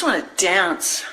just want to dance.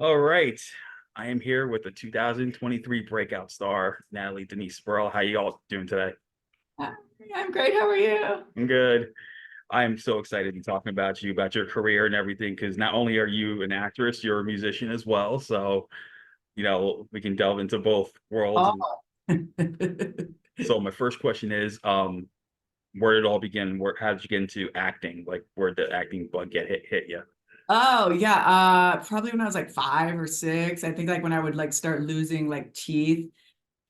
All right. I am here with the 2023 Breakout Star, Natalie Denise Sperl. How you all doing today? I'm great. How are you? I'm good. I am so excited to be talking about you, about your career and everything, because not only are you an actress, you're a musician as well. So, we can delve into both worlds. Oh. So my first question is, where did it all begin? How did you get into acting? Like, where did the acting bug hit you? Oh yeah, probably when I was like 5 or 6. I think like when I would like start losing like teeth,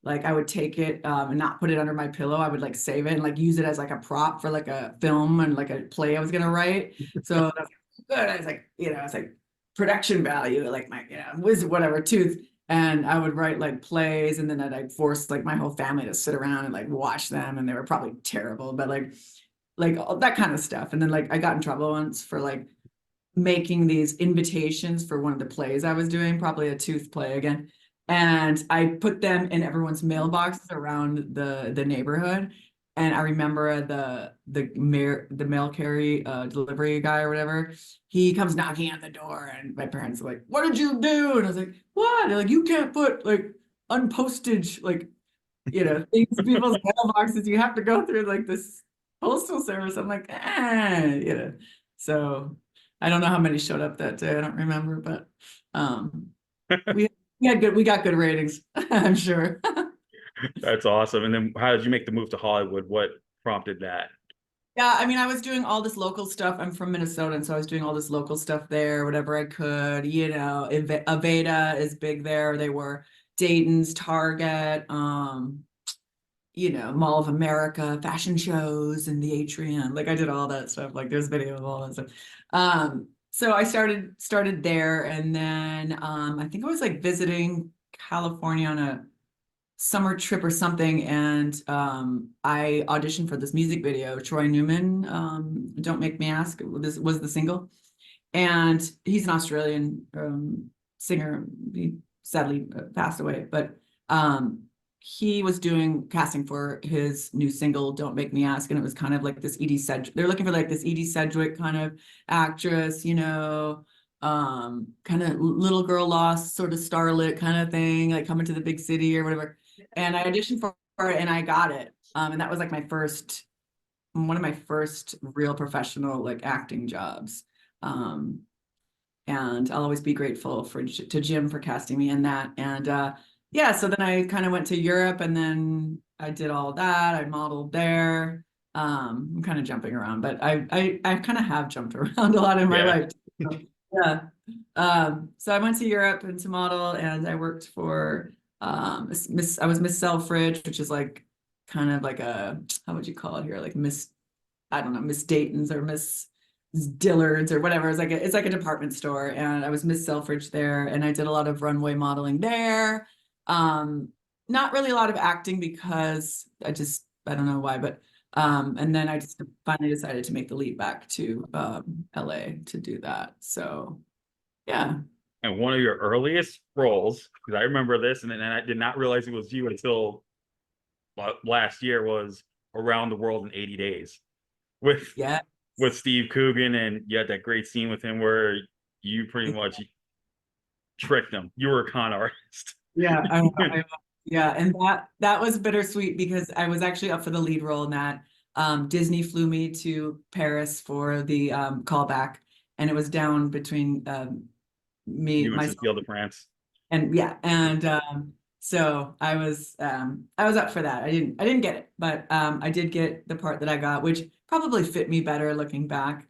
like I would take it and not put it under my pillow. I would like save it and like use it as like a prop for like a film and like a play I was gonna write. So that's good. I was like, it's like production value, like my, was whatever tooth. And I would write like plays, and then I'd force like my whole family to sit around and like watch them, and they were probably terrible, but like all that kind of stuff. And then like I got in trouble once for like making these invitations for one of the plays I was doing, probably a tooth play again. And I put them in everyone's mailboxes around the neighborhood. And I remember the mail carry delivery guy or whatever, he comes knocking at the door, and my parents are like, "What did you do?" And I was like, "What?" They're like, "You can't put like unpostage like things in people's mailboxes. You have to go through like this postal service." I'm like, So I don't know how many showed up that day. I don't remember, but we we got good ratings, I'm sure. That's awesome. And then how did you make the move to Hollywood? What prompted that? Yeah, I mean, I was doing all this local stuff. I'm from Minnesota, and so I was doing all this local stuff there, whatever I could. Aveda is big there. They were Dayton's, Target, Mall of America, fashion shows in the atrium. Like I did all that stuff. Like there's video of all that stuff. So I started there, and then I think I was like visiting California on a summer trip or something, and I auditioned for this music video. Troy Newman, Don't Make Me Ask, this was the single. And he's an Australian singer. He sadly passed away, but he was doing casting for his new single, Don't Make Me Ask. And it was kind of like this Edie Sedgwick. They're looking for like this Edie Sedgwick kind of actress, kind of little girl lost, sort of starlet kind of thing, like coming to the big city or whatever. And I auditioned for it, and I got it. And that was like one of my first real professional like acting jobs. And I'll always be grateful to Jim for casting me in that. And yeah, so then I kind of went to Europe, and then I did all that. I modeled there. I'm kind of jumping around, but I kind of have jumped around a lot in my life. So, yeah. So I went to Europe and to model, and I worked for I was Miss Selfridge, which is like kind of like a, how would you call it here? Like Miss, I don't know, Miss Dayton's or Miss Dillard's or whatever. It's like a department store, and I was Miss Selfridge there, and I did a lot of runway modeling there. Um, Not really a lot of acting because I don't know why, but and then I just finally decided to make the leap back to LA to do that. So yeah. And one of your earliest roles, because I remember this, and then I did not realize it was you until last year, was Around the World in 80 Days with Yeah. Steve Coogan, and you had that great scene with him where you pretty much tricked him. You were a con artist. Yeah, yeah, and that was bittersweet because I was actually up for the lead role in that. Disney flew me to Paris for the callback, and it was down between me, You and myself, Cecile de France. and yeah, and so I was up for that. I didn't get it, but I did get the part that I got, which probably fit me better looking back.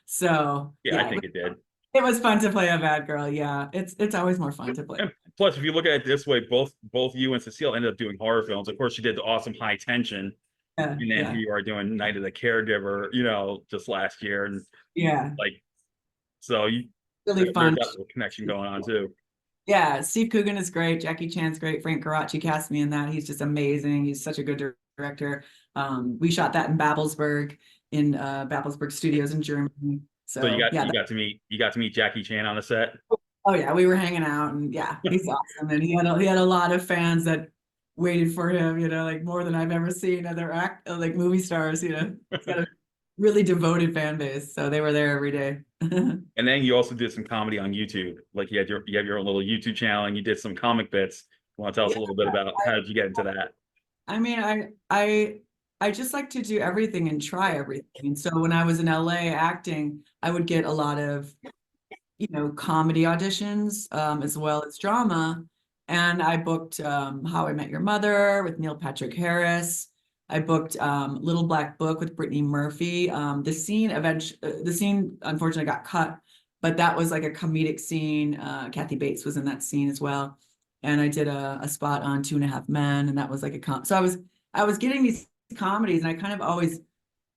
So Yeah, I yeah, think it did. it was fun to play a bad girl. Yeah, it's always more fun to play. And plus, if you look at it this way, both you and Cecile ended up doing horror films. Of course, you did the awesome High Tension, Yeah, and then yeah, here you are doing Night of the Caregiver, just last year, and yeah. like so you Really there's fun. that connection going on too. Yeah, Steve Coogan is great. Jackie Chan's great. Frank Karachi cast me in that. He's just amazing. He's such a good director. We shot that in Babelsberg, in Babelsberg Studios in Germany. So you So got yeah, you got to meet Jackie Chan on the set. oh yeah, we were hanging out, and yeah, he's awesome. And he had a lot of fans that waited for him, like more than I've ever seen other like movie stars, He's got a really devoted fan base. So they were there every day. And then you also did some comedy on YouTube. Like you have your own little YouTube channel, and you did some comic bits. You want to tell us Yeah. a little bit about how did you get into that? I mean, I just like to do everything and try everything. So when I was in LA acting, I would get a lot of, comedy auditions, as well as drama. And I booked How I Met Your Mother with Neil Patrick Harris. I booked Little Black Book with Brittany Murphy. The scene unfortunately got cut, but that was like a comedic scene. Kathy Bates was in that scene as well. And I did a spot on Two and a Half Men, and that was like so I was getting these comedies, and I kind of always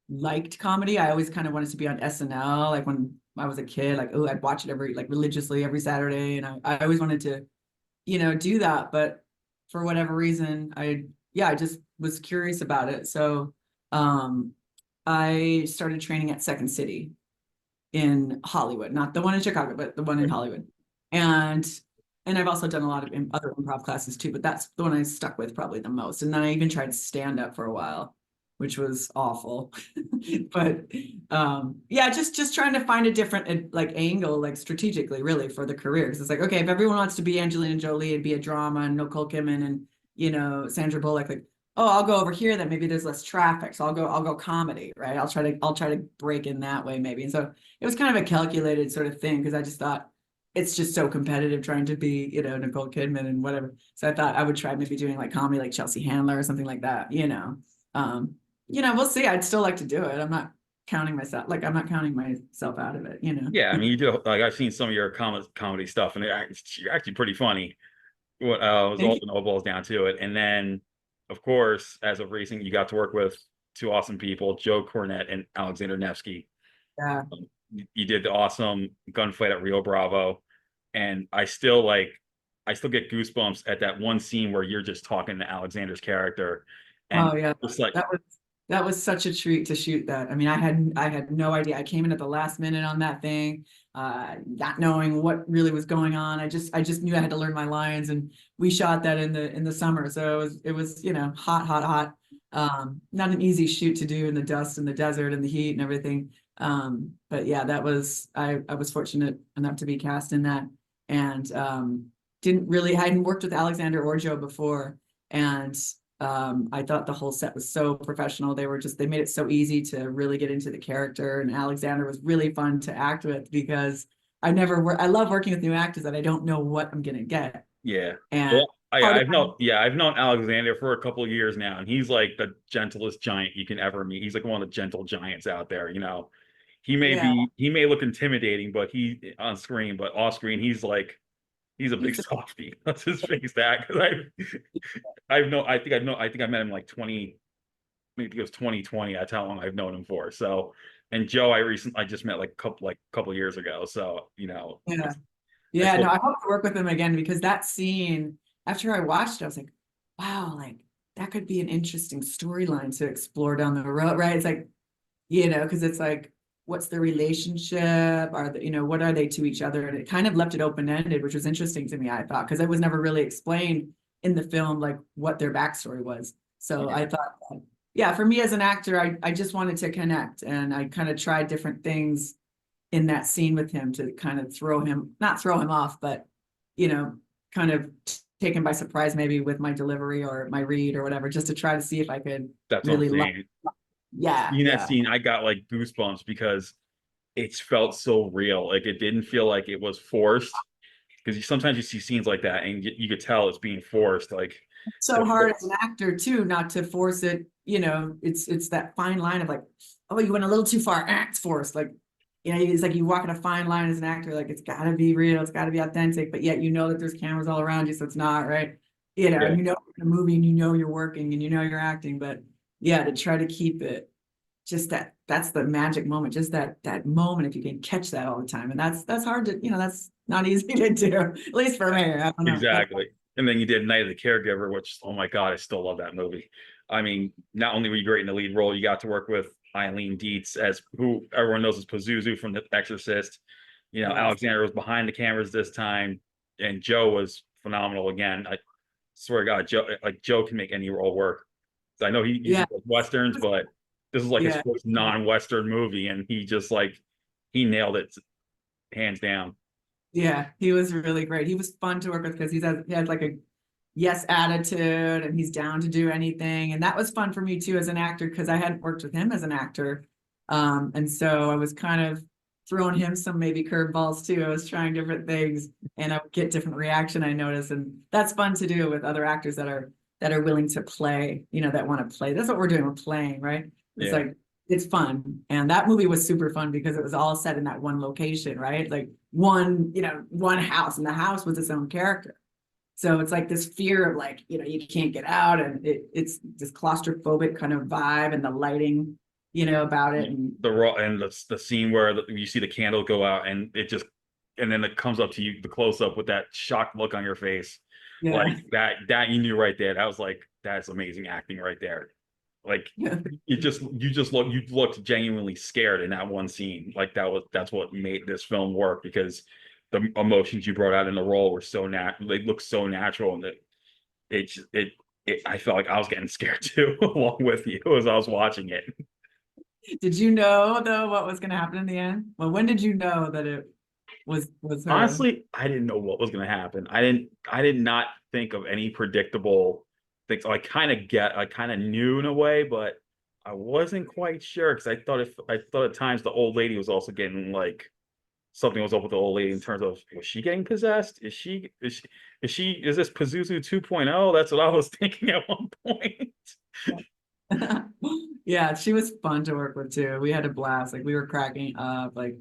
liked comedy. I always kind of wanted to be on SNL, like when I was a kid, like, oh, I'd watch it religiously every Saturday. And I always wanted to, do that. But for whatever reason, I just was curious about it. So um, I started training at Second City in Hollywood, not the one in Chicago, but the one in Hollywood. And I've also done a lot of other improv classes too, but that's the one I stuck with probably the most. And then I even tried stand up for a while, which was awful. But yeah, just trying to find a different like angle, like strategically, really, for the career. Because it's like, okay, if everyone wants to be Angelina Jolie and be a drama, and Nicole Kidman and Sandra Bullock, like, oh, I'll go over here, then maybe there's less traffic, so I'll go comedy, right? I'll try to break in that way, maybe. And so it was kind of a calculated sort of thing, because I just thought it's just so competitive trying to be, Nicole Kidman and whatever. So I thought I would try maybe doing like comedy, like Chelsea Handler or something like that. We'll see. I'd still like to do it. I'm not I'm not counting myself out of it. Yeah, I mean, you do like I've seen some of your comedy stuff, and you're actually pretty funny. What was Thank all you. it all boils down to it. And then, of course, as of recent, you got to work with two awesome people, Joe Cornette and Alexander Nevsky. Yeah. You did the awesome gunfight at Rio Bravo, and I still get goosebumps at that one scene where you're just talking to Alexander's character, and Oh yeah. it's like, That was that was such a treat to shoot that. I mean, I had no idea. I came in at the last minute on that thing, not knowing what really was going on. I just knew I had to learn my lines, and we shot that in the summer. So it was, hot, hot, hot. Not an easy shoot to do in the dust and the desert and the heat and everything. But yeah, I was fortunate enough to be cast in that, and I hadn't worked with Alexander or Joe before. And I thought the whole set was so professional. They made it so easy to really get into the character. And Alexander was really fun to act with, because I love working with new actors that I don't know what I'm gonna get. yeah. And Well, part of I've known Alexander for a couple of years now, and he's like the gentlest giant you can ever meet. He's like one of the gentle giants out there. Yeah, He may look intimidating, but he on screen, but off screen, he's a big he's softie. Let's just face that. Because I think I met him like 20, maybe it was 2020. That's how long I've known him for. So And Joe, I just met like a couple years ago. So, you know, Yeah. I Yeah, no, still, I hope to work with him again because that scene, after I watched it, I was like, wow, like that could be an interesting storyline to explore down the road, right? It's like, because it's like, what's the relationship? Are the, what are they to each other? And it kind of left it open-ended, which was interesting to me, I thought, because it was never really explained in the film, like what their backstory was. So yeah, I thought, yeah, for me as an actor, I just wanted to connect and I kind of tried different things in that scene with him to kind of not throw him off, but, you know, kind of take him by surprise, maybe with my delivery or my read or whatever, just to try to see if I could that's what I'm really love. saying. Yeah, In that yeah. scene, I got like goosebumps because it felt so real. Like it didn't feel like it was forced. Because sometimes you see scenes like that and you could tell it's being forced. Like So the hard as an actor too, not to force it, it's that fine line of like, oh, you went a little too far, it's forced. Like, it's like you walk in a fine line as an actor, like it's gotta be real, it's gotta be authentic, but yet that there's cameras all around you, so it's not, right? yeah, You're in a movie and you're working and you're acting, but yeah, to try to keep it just that's the magic moment, just that moment, if you can catch that all the time. And that's hard to, that's not easy to do, at least for me. I don't know. But exactly. And then you did Night of the Caregiver, which, oh my God, I still love that movie. I mean, not only were you great in the lead role, you got to work with Eileen Dietz, as who everyone knows as Pazuzu from The Exorcist. You know, yes. Alexander was behind the cameras this time, and Joe was phenomenal again. I swear to God, Joe can make any role work. I know he Yeah. usually does westerns, but this is like his Yeah. first non-western movie, and he nailed it hands down. Yeah. He was really great. He was fun to work with because he had like a yes attitude and he's down to do anything. And that was fun for me too as an actor because I hadn't worked with him as an actor. And so I was kind of throwing him some maybe curveballs too. I was trying different things and I would get different reaction, I noticed. And that's fun to do with other actors that are willing to play, that want to play. That's what we're doing. We're playing, right? It's Yeah, like it's fun. And that movie was super fun because it was all set in that one location, right? Like one house, and the house was its own character. So it's like this fear of like, you can't get out, and it's this claustrophobic kind of vibe and the lighting, about it. And the raw and the scene where you see the candle go out and and then it comes up to you, the close up with that shocked look on your face, like yeah, that you knew right there. That was like, that's amazing acting right there. Like yeah, you looked genuinely scared in that one scene. Like that's what made this film work, because the emotions you brought out in the role were they look so natural, and I felt like I was getting scared too along with you as I was watching it. Did you know though what was going to happen in the end? Well, when did you know that it was her? Honestly, I didn't know what was going to happen. I did not think of any predictable things. I kind of knew in a way, but I wasn't quite sure, because I thought at times the old lady was also getting like something was up with the old lady in terms of, was she getting possessed? Is this Pazuzu 2.0? That's what I was thinking at one point. Yeah, she was fun to work with too. We had a blast. Like we were cracking up. Like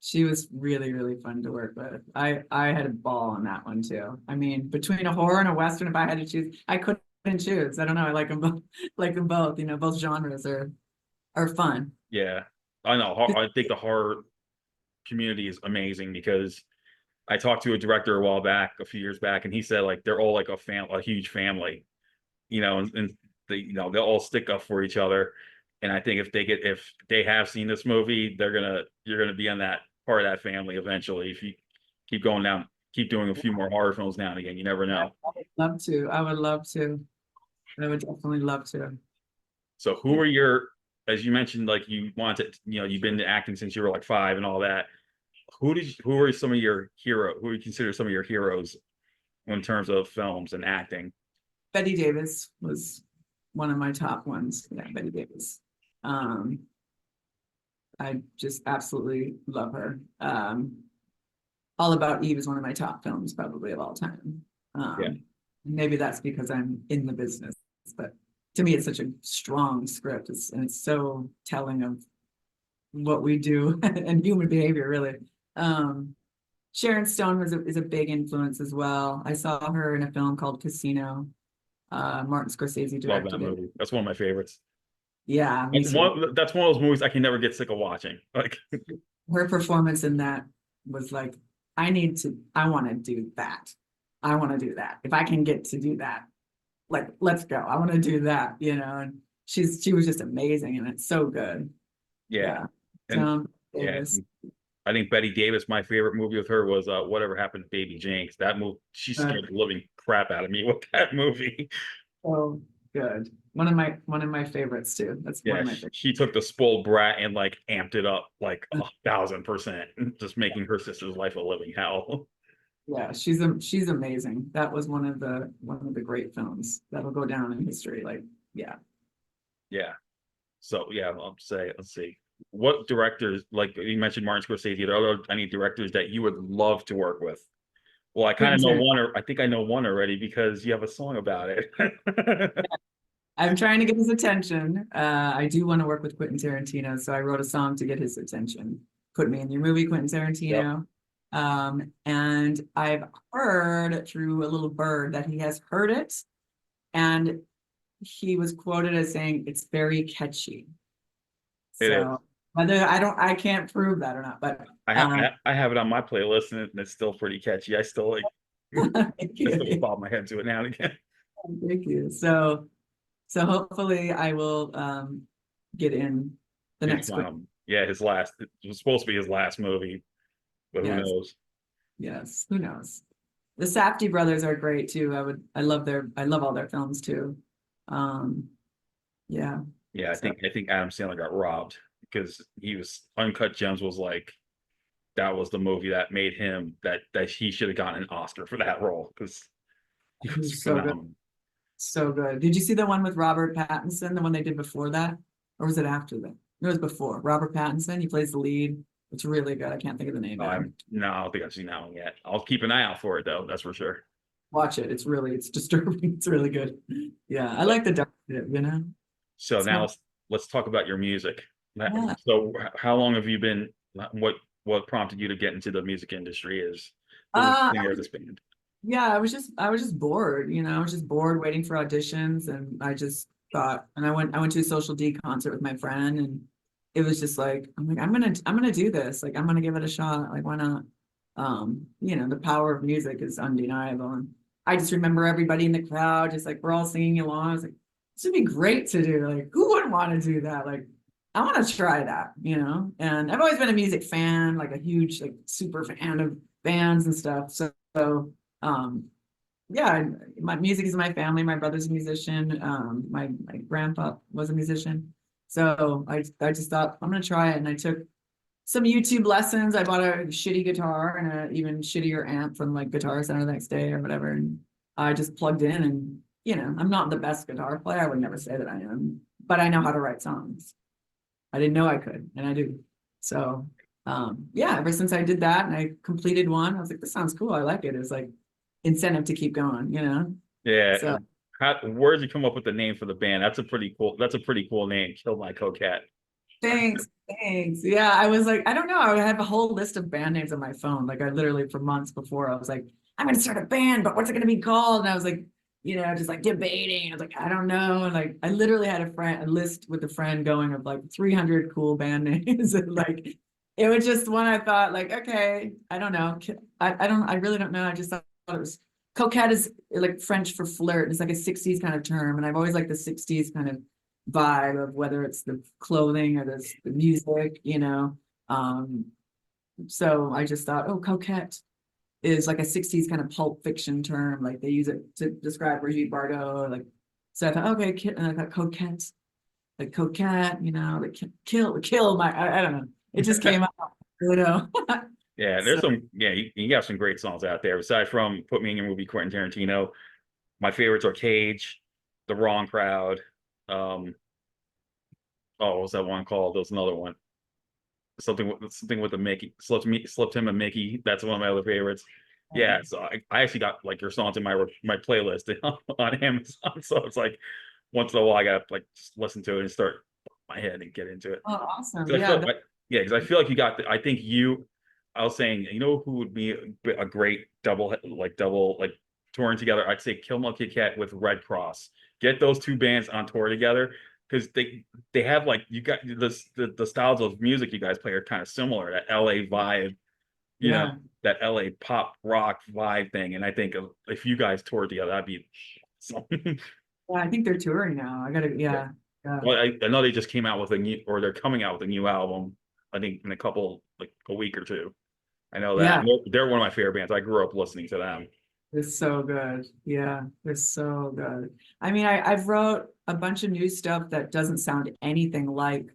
she was really, really fun to work with. I had a ball on that one too. I mean, between a horror and a western, if I had to choose, I couldn't choose. I don't know. I like them both. Like them both. Both genres are fun. Yeah, I know. I think the horror community is amazing, because I talked to a director a few years back, and he said like they're all like a huge family, and they'll all stick up for each other. And I think if they have seen this movie, you're gonna be on that part of that family eventually. If you keep going down, keep doing a few more horror films now and again, you never know. I would love to. I would love to. I would definitely love to. So as you mentioned, like you wanted, you've been acting since you were like 5 and all that. Who are some of your who do you consider some of your heroes in terms of films and acting? Betty Davis was one of my top ones. Yeah, Betty Davis. Um, I just absolutely love her. All About Eve is one of my top films, probably of all time. Yeah, Maybe that's because I'm in the business, but to me, it's such a strong script. And it's so telling of what we do and human behavior, really. Um, Sharon Stone is a big influence as well. I saw her in a film called Casino. Martin Scorsese love that directed it. movie. That's one of my favorites. Yeah, me too. That's one of those movies I can never get sick of watching. Like, Her performance in that was like, I want to do that. I want to do that. If I can get to do that, like, let's go. I want to do that, and she was just amazing and it's so good. yeah, Yeah. and yeah, Davis. I think Betty Davis. My favorite movie with her was Whatever Happened to Baby Jinx. That movie, she Uh, scared the living crap out of me with that movie. so good. One of my favorites too. That's one Yeah, of my favorites. she took the spoiled brat and like amped it up like 1,000%, just making her sister's life a living hell. Yeah, she's amazing. That was one of the great films that'll go down in history. Like, yeah. Yeah. So yeah, I'll say, let's see. What directors, like you mentioned Martin Scorsese, are there any directors that you would love to work with? Well, I kind Quentin of know Tarantino. one, or I think I know one already because you have a song about it. I'm trying to get his attention. I do want to work with Quentin Tarantino, so I wrote a song to get his attention. Put me in your movie, Quentin Yep. Tarantino. And I've heard through a little bird that he has heard it, and he was quoted as saying it's very catchy. It is. So whether I can't prove that or not, but I have it on my playlist and it's still pretty catchy. I still like thank I still you. bob my head to it now and again. Thank you. So hopefully I will get in the His next quick. yeah, his last, it was supposed to be his last movie, but who Yes, knows? yes. Who knows? The Safdie brothers are great too. I love all their films too. Um, yeah. Yeah, So I think Adam Sandler got robbed because he was Uncut Gems was like that was the movie that made him that he should have gotten an Oscar for that role because he was he's so good. phenomenal. So good. Did you see the one with Robert Pattinson, the one they did before that? Or was it after that? It was before. Robert Pattinson, he plays the lead. It's really good. I can't think of the name of it. No, I don't think I've seen that one yet. I'll keep an eye out for it though. That's for sure. Watch it. It's disturbing. It's really good. Yeah, I like the dark shit. So It's now not, let's talk about your music. yeah. So how long have you been? What prompted you to get into the music industry as the lead Uh, singer of this band? yeah, I was just bored. I was just bored waiting for auditions, and I just thought, and I went to a Social D concert with my friend, and it was just like, I'm gonna do this. Like, I'm gonna give it a shot. Like, why not? The power of music is undeniable. And I just remember everybody in the crowd, just like we're all singing along. I was like, this would be great to do. Like, who wouldn't want to do that? Like, I want to try that. And I've always been a music fan, like a huge, like super fan of bands and stuff. So um, yeah, my music is my family. My brother's a musician. My grandpa was a musician. So I just thought I'm gonna try it, and I took some YouTube lessons. I bought a shitty guitar and an even shittier amp from like Guitar Center the next day or whatever, and I just plugged in. And I'm not the best guitar player. I would never say that I am, but I know how to write songs. I didn't know I could, and I do. So yeah, ever since I did that and I completed one, I was like, this sounds cool. I like it. It was like incentive to keep going. Yeah. So Where did you come up with the name for the band? That's a pretty cool name. Kill My Coquette. thanks. Yeah, I was like, I don't know. I have a whole list of band names on my phone. Like I literally for months before I was like, I'm gonna start a band, but what's it gonna be called? And I was like, just like debating. I was like, I don't know. And like I literally had a list with a friend going of like 300 cool band names. And like it was just one I thought like, okay, I don't know. I really don't know. I just thought it was coquette is like French for flirt. It's like a 60s kind of term. And I've always liked the 60s kind of vibe of whether it's the clothing or the music. Um, so I just thought, oh, coquette is like a 60s kind of pulp fiction term. Like they use it to describe Brigitte Bardot. Like, so I thought, okay, and I thought coquette, like coquette, like kill my, I don't know. It just came out. Yeah, So you got some great songs out there. Aside from Put Me in Your Movie, Quentin Tarantino, my favorites are Cage, The Wrong Crowd. Oh, what was that one called? There was another one. Something with the Mickey. Slipped him a Mickey. That's one of my other favorites. Yeah, so I actually got like your songs in my playlist on Amazon. So it's like once in a while I gotta like just listen to it and start my head and get into it. oh, awesome. 'Cause I Yeah. feel like, yeah, because I feel like you got. I think you. I was saying, who would be a great double like touring together? I'd say Kill My Coquette with Red Cross. Get those two bands on tour together. because they have like you got the styles of music you guys play are kind of similar. That LA vibe, you know, Yeah. that LA pop rock vibe thing. And I think if you guys toured together, that'd be something. Yeah, I think they're touring now. I gotta, Yeah. yeah. Yeah. Well, I know they just came out with a new, or they're coming out with a new album. I think in a couple, like a week or two. I know that. Yeah, And they're one of my favorite bands. I grew up listening to them. it's so good. Yeah, it's so good. I mean, I've wrote a bunch of new stuff that doesn't sound anything like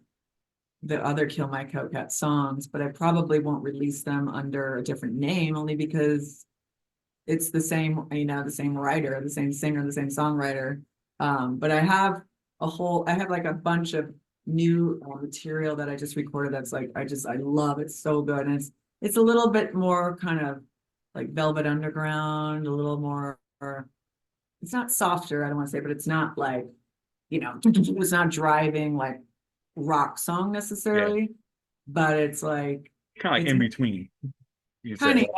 the other Kill My Coquette songs, but I probably won't release them under a different name only because it's the same, the same writer, the same singer, the same songwriter. But I have like a bunch of new material that I just recorded that's like, I love it so good. And it's a little bit more kind of like Velvet Underground, a little more, it's not softer, I don't want to say, but it's not like, it's not driving like rock song Yeah. necessarily, but it's like, Kind of like it's in between, you could kind say. of,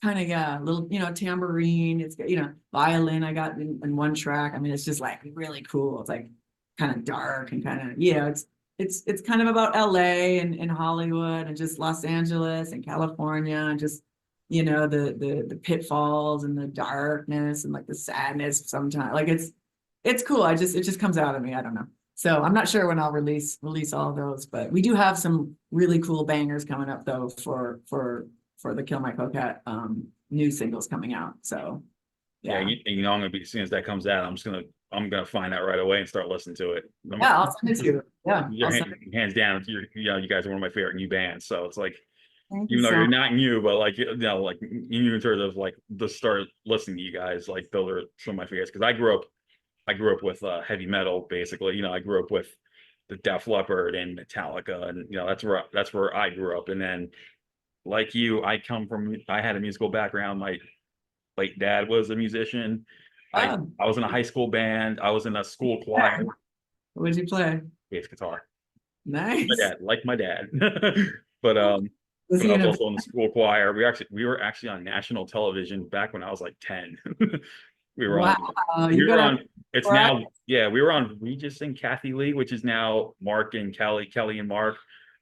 kind of, yeah, little, tambourine. It's got, violin I got in one track. I mean, it's just like really cool. It's like kind of dark and kind of, it's kind of about LA and Hollywood and just Los Angeles and California and just, the pitfalls and the darkness and like the sadness sometimes. Like it's cool. It just comes out of me. I don't know. So I'm not sure when I'll release all those, but we do have some really cool bangers coming up though for the Kill My Coquette new singles coming out. So Yeah, yeah. you know, I'm gonna be as soon as that comes out, I'm gonna find that right away and start listening to it. Yeah, I'll send it to you. Yeah, Your I'll send it. hands down, you guys are one of my favorite new bands. So it's like, Thank you even though so you're much. not new, but like like you in terms of like the start listening to you guys, like those are some of my favorites. Because I grew up with heavy metal, basically. I grew up with the Def Leppard and Metallica, and that's where I grew up. And then, like you, I had a musical background. My late dad was a musician. I Oh, I was in a high school band. I was in a school choir, yeah. What did you play? bass guitar. Nice. Like my dad. But Was but I he in was a also in the school choir. We were actually on national television back when I was like 10. We were on wow, you we were got on it's a now, yeah, we were on Regis and Kathy Lee, which is now Mark and Kelly and Mark,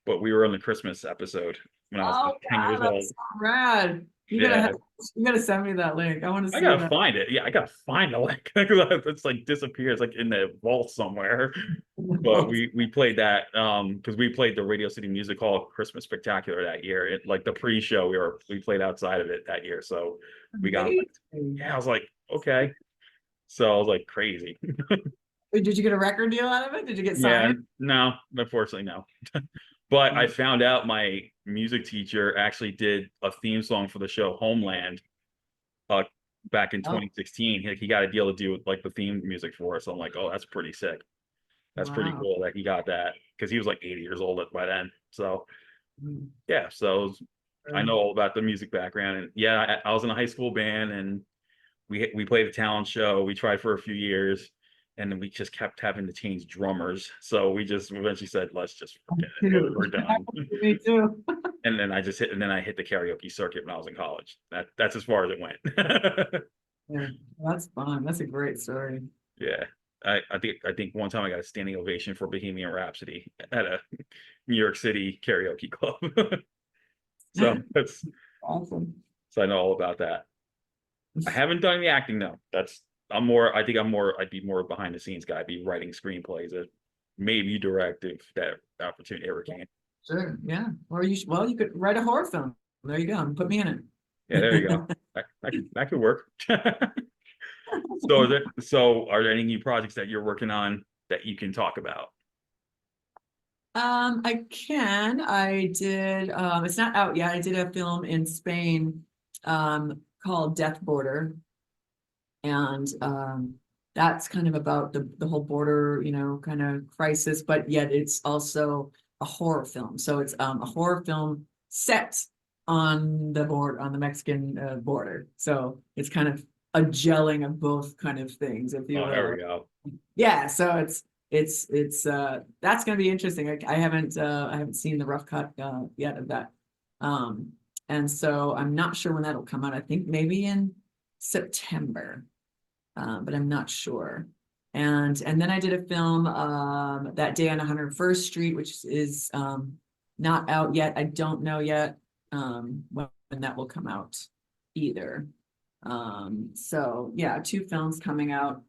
but we were on the Christmas episode when I was oh like 10 wow, years old. that's so rad. Yeah, You gotta send me that link. I want to I see gotta that. find it. Yeah, I gotta find the link. It's like disappears like in the vault somewhere. But we played that because we played the Radio City Music Hall Christmas Spectacular that year. It like the pre-show we played outside of it that year. So we got, Amazing. yeah, I was like, okay. So I was like crazy. Wait, did you get a record deal out of it? Did you get Yeah, signed? no, unfortunately, no. But I found out my music teacher actually did a theme song for the show Homeland uh back in Oh, 2016. He got a deal to do like the theme music for us. So I'm like, oh, that's pretty sick. That's pretty wow. cool that he got that because he was like 80 years old by then. So Mm, yeah, so I sure. know all about the music background. And yeah, I was in a high school band and we played a talent show. We tried for a few years, and then we just kept having to change drummers. So we just eventually said, let's just forget it. Too. We're done. Me too. And then I hit the karaoke circuit when I was in college. That's as far as it went. Yeah, that's fun. That's a great story. Yeah. I think one time I got a standing ovation for Bohemian Rhapsody at a New York City karaoke club. So that's Awesome. so I know all about that. I haven't done the acting though. I'd be more behind the scenes guy. I'd be writing screenplays that maybe direct if that opportunity ever came. Sure. Yeah. You could write a horror film. There you go. Put me in Yeah, there you go. it. That could work. So are there any new projects that you're working on that you can talk about? I did, it's not out yet. I did a film in Spain, called Death Border. And, that's kind of about the whole border, kind of crisis, but yet it's also a horror film. So it's, a horror film set on the Mexican, border. So it's kind of a gelling of both kind of things, if you Oh, there we will. go. Yeah, so it's that's gonna be interesting. I haven't seen the rough cut yet of that. Um and so I'm not sure when that'll come out. I think maybe in September. But I'm not sure. And then I did a film that day on 101st Street, which is not out yet. I don't know yet when that will come out either. So yeah, 2 films coming out.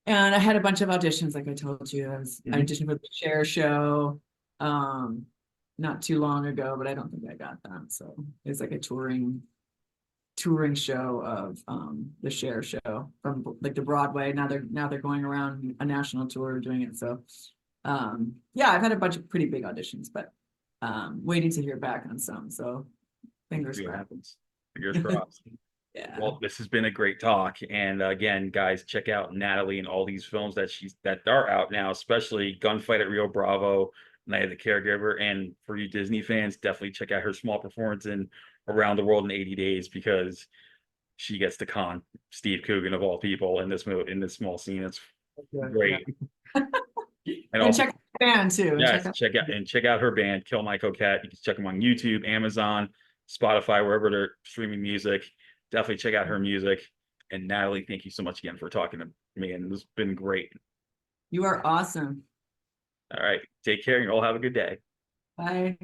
And I had a bunch of auditions, like I told you. I auditioned for the Cher show not too long ago, but I don't think I got that. So it's like a touring show of the Cher show from like the Broadway. Now they're going around a national tour doing it. So yeah, I've had a bunch of pretty big auditions, but waiting to hear back on some. So fingers See what crossed. happens. Fingers crossed. Yeah. Well, this has been a great talk. And again, guys, check out Natalie and all these films that are out now, especially Gunfight at Rio Bravo, Night of the Caregiver. And for you Disney fans, definitely check out her small performance in Around the World in 80 Days, because she gets to con Steve Coogan of all people in this movie, in this small scene. It's great. Yeah. And And also, check out the band too. yes, check out her band, Kill My Coquette. You can check them on YouTube, Amazon, Spotify, wherever they're streaming music. Definitely check out her music. And Natalie, thank you so much again for talking to me, and it's been great. You are awesome. All right, take care, and you all have a good day. Bye.